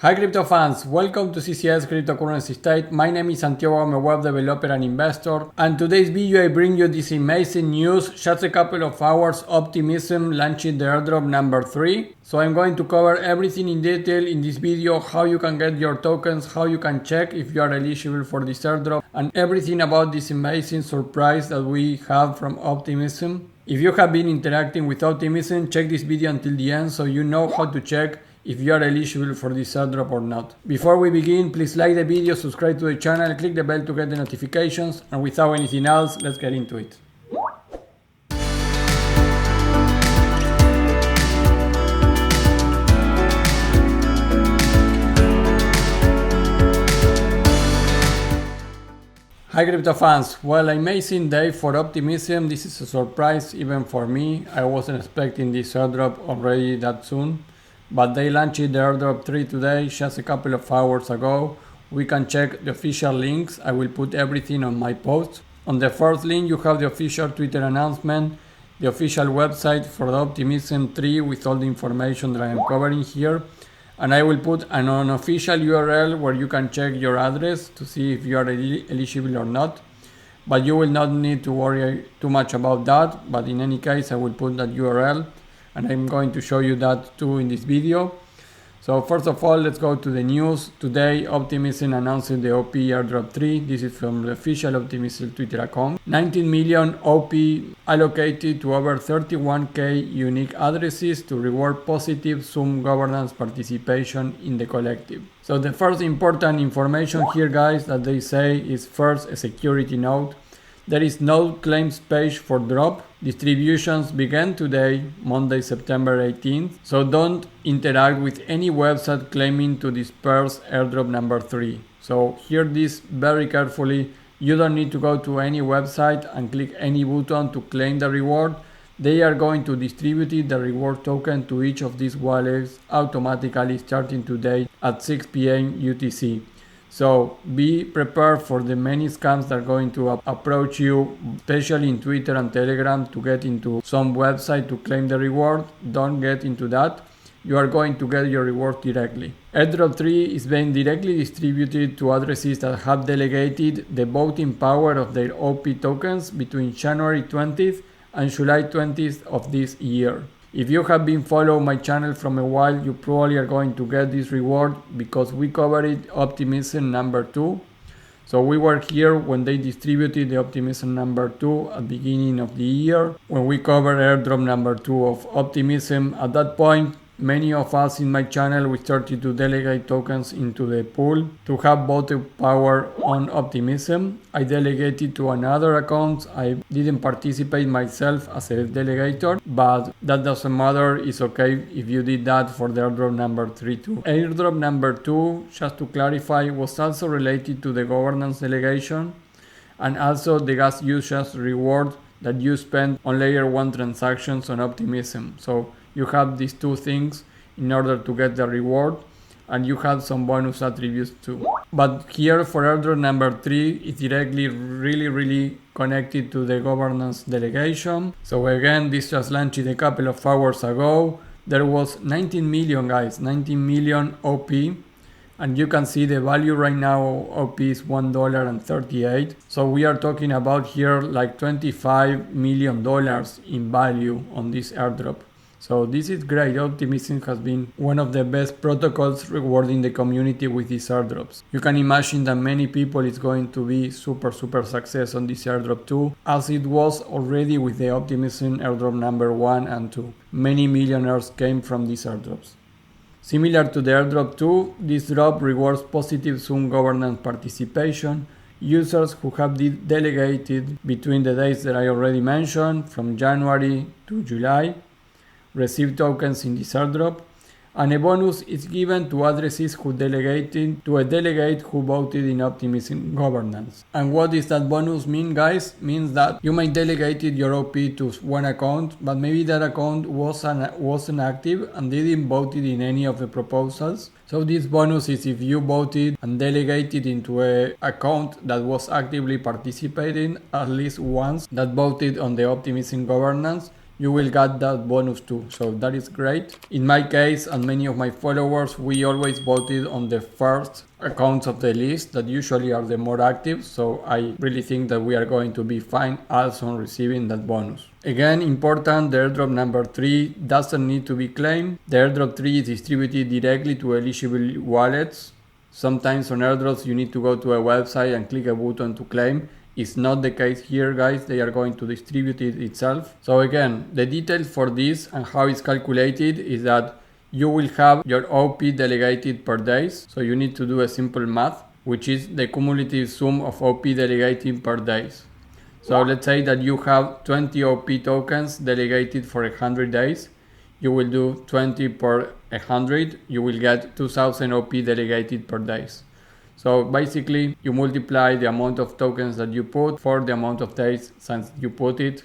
Hi crypto fans, welcome to CCS Cryptocurrency State. My name is Santiago, I'm a web developer and investor. And today's video I bring you this amazing news. Just a couple of hours, Optimism launching the airdrop number 3. So I'm going to cover everything in detail in this video, how you can get your tokens, how you can check if you are eligible for this airdrop, and everything about this amazing surprise that we have from Optimism. If you have been interacting with Optimism, check this video until the end so you know how to check if you are eligible for this airdrop or not. Before we begin, please like the video, subscribe to the channel, click the bell to get the notifications, and without anything else, let's get into it. Hi crypto fans, well, amazing day for Optimism. This is a surprise even for me. I wasn't expecting this airdrop already that soon. But they launched the Airdrop 3 today, just a couple of hours ago. We can check the official links. I will put everything on my post. On the first link you have the official Twitter announcement, the official website for the Optimism 3 with all the information that I am covering here. And I will put an unofficial URL where you can check your address to see if you are eligible or not. But you will not need to worry too much about that. But in any case, I will put that URL. And I'm going to show you that too in this video. So first of all, let's go to the news. Today, Optimism announced the OP Airdrop 3. This is from the official Optimism Twitter account. 19 million OP allocated to over 31k unique addresses to reward positive Zoom governance participation in the collective. So the first important information here, guys, that they say is first a security note. There is no claims page for drop. Distributions began today, Monday, September 18th. So don't interact with any website claiming to disperse airdrop number 3. So hear this very carefully. You don't need to go to any website and click any button to claim the reward. They are going to distribute the reward token to each of these wallets automatically starting today at 6 p.m. UTC. So be prepared for the many scams that are going to approach you, especially in Twitter and Telegram, to get into some website to claim the reward. Don't get into that. You are going to get your reward directly. Airdrop 3 is being directly distributed to addresses that have delegated the voting power of their OP tokens between January 20th and July 20th of this year. If you have been following my channel from a while, you probably are going to get this reward because we covered Optimism number 2. So we were here when they distributed the Optimism number 2 at the beginning of the year. When we covered airdrop number 2 of Optimism, at that point, many of us in my channel, we started to delegate tokens into the pool to have voting power on Optimism. I delegated to another account. I didn't participate myself as a delegator, but that doesn't matter. It's okay if you did that for the airdrop number 3 too. Airdrop number 2, just to clarify, was also related to the governance delegation and also the gas usage reward that you spend on layer 1 transactions on Optimism. So you have these two things in order to get the reward, and you have some bonus attributes too. But here for airdrop number 3, it's directly really connected to the governance delegation. So again, this just launched a couple of hours ago. There was 19 million, guys, 19 million OP. And you can see the value right now OP is $1.38. So we are talking about here like $25 million in value on this airdrop. So this is great. Optimism has been one of the best protocols rewarding the community with these airdrops. You can imagine that many people is going to be super success on this airdrop too, as it was already with the Optimism airdrop number 1 and 2. Many millionaires came from these airdrops. Similar to the airdrop 2, this drop rewards positive Zoom governance participation. Users who have delegated between the dates that I already mentioned, from January to July, receive tokens in this airdrop, and a bonus is given to addresses who delegated to a delegate who voted in Optimism governance. And what does that bonus mean, guys? Means that you might delegate your OP to one account, but maybe that account wasn't active and didn't vote in any of the proposals. So this bonus is if you voted and delegated into an account that was actively participating at least once that voted on the Optimism governance, you will get that bonus too. So that is great. In my case and many of my followers, we always voted on the first accounts of the list that usually are the more active. So I really think that we are going to be fine also on receiving that bonus. Again, important, the airdrop number 3 doesn't need to be claimed. The airdrop 3 is distributed directly to eligible wallets. Sometimes on airdrops you need to go to a website and click a button to claim. It's not the case here, guys. They are going to distribute it itself. So again, the details for this and how it's calculated is that you will have your OP delegated per days. So you need to do a simple math, which is the cumulative sum of OP delegating per days. So let's say that you have 20 OP tokens delegated for 100 days. You will do 20 per 100. You will get 2000 OP delegated per days. So basically you multiply the amount of tokens that you put for the amount of days since you put it.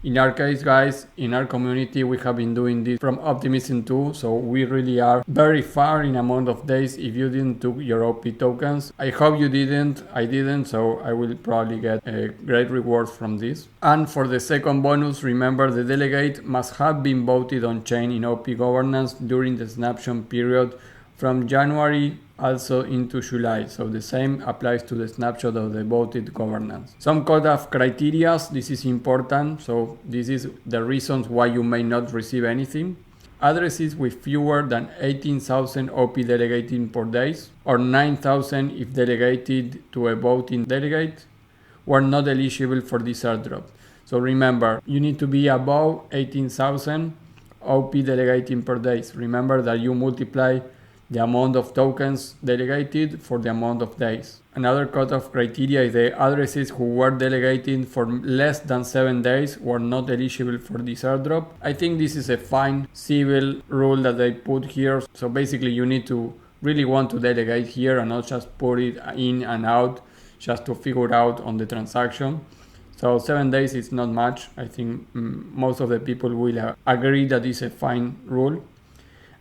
In our case, guys, in our community, we have been doing this from Optimism 2. So we really are very far in amount of days if you didn't took your OP tokens. I hope you didn't. I didn't. So I will probably get a great reward from this. And for the second bonus, remember the delegate must have been voted on chain in OP governance during the snapshot period from January also into July. So the same applies to the snapshot of the voted governance. Some cutoff criteria, this is important. So this is the reasons why you may not receive anything. Addresses with fewer than 18,000 OP delegating per days or 9,000 if delegated to a voting delegate were not eligible for this airdrop. So remember, you need to be above 18,000 OP delegating per days. Remember that you multiply the amount of tokens delegated for the amount of days. Another cutoff criteria is the addresses who were delegating for less than 7 days were not eligible for this airdrop. I think this is a fine civil rule that they put here. So basically you need to really want to delegate here and not just put it in and out just to figure out on the transaction. So 7 days is not much. I think most of the people will agree that it's a fine rule.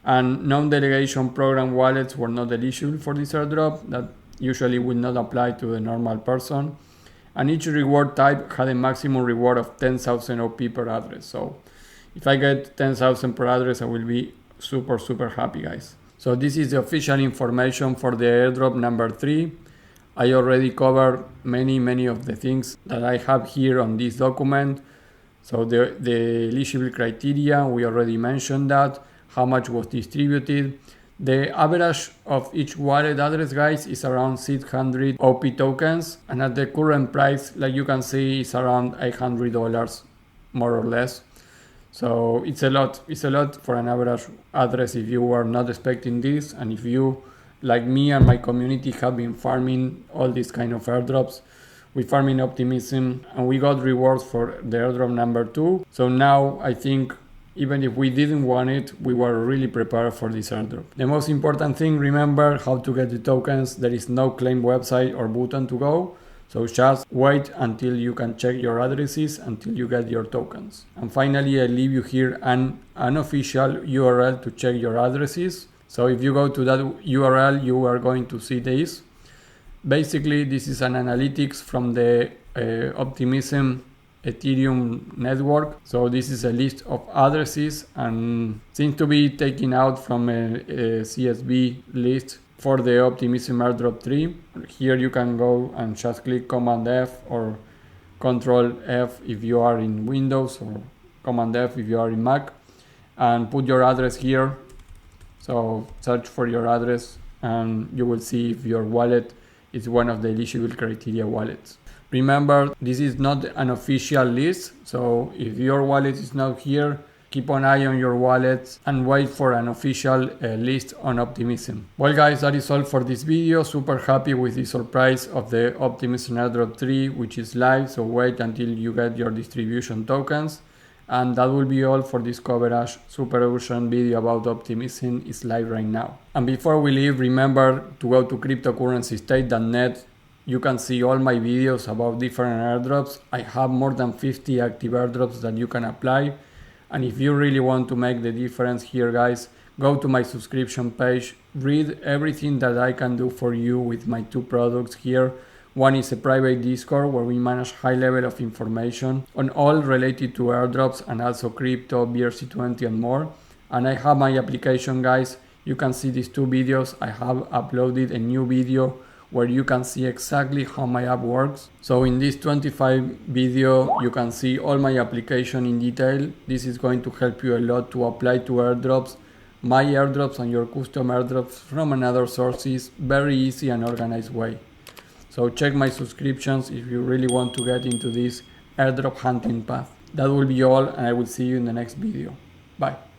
And non-delegation program wallets were not eligible for this airdrop. That usually will not apply to the normal person. And each reward type had a maximum reward of 10,000 OP per address. So if I get 10,000 per address, I will be super happy, guys. So this is the official information for the airdrop number 3. I already covered many of the things that I have here on this document. So the eligible criteria, we already mentioned that. How much was distributed. The average of each wallet address, guys, is around 600 OP tokens. And at the current price, like you can see, it's around $800 more or less. So it's a lot for an average address if you were not expecting this. And if you, like me and my community, have been farming all these kind of airdrops, we farming Optimism and we got rewards for the airdrop number 2. So now I think even if we didn't want it, we were really prepared for this airdrop. The most important thing, remember how to get the tokens. There is no claim website or button to go. So just wait until you can check your addresses until you get your tokens. And finally, I leave you here an unofficial URL to check your addresses. So if you go to that URL, you are going to see this. Basically, this is an analytics from the Optimism Ethereum network. So this is a list of addresses and seems to be taken out from a CSV list for the Optimism Airdrop 3. Here you can go and just click Command F or Control F if you are in Windows or Command F if you are in Mac and put your address here. So search for your address and you will see if your wallet is one of the eligible criteria wallets. Remember, this is not an official list, so if your wallet is not here, keep an eye on your wallets and wait for an official list on Optimism. Well guys, that is all for this video. Super happy with the surprise of the Optimism Airdrop 3, which is live, so wait until you get your distribution tokens. And that will be all for this coverage. Super urgent video about Optimism is live right now. And before we leave, remember to go to cryptocurrencystate.net. You can see all my videos about different airdrops. I have more than 50 active airdrops that you can apply. And if you really want to make the difference here, guys, go to my subscription page, read everything that I can do for you with my 2 products here, One is a private Discord where we manage high level of information on all related to airdrops and also crypto, BRC20 and more. And I have my application, guys. You can see these two videos. I have uploaded a new video where you can see exactly how my app works. So in this 25 video, you can see all my application in detail. This is going to help you a lot to apply to airdrops, my airdrops and your custom airdrops from another sources, very easy and organized way. So check my subscriptions if you really want to get into this airdrop hunting path. That will be all, and I will see you in the next video. Bye.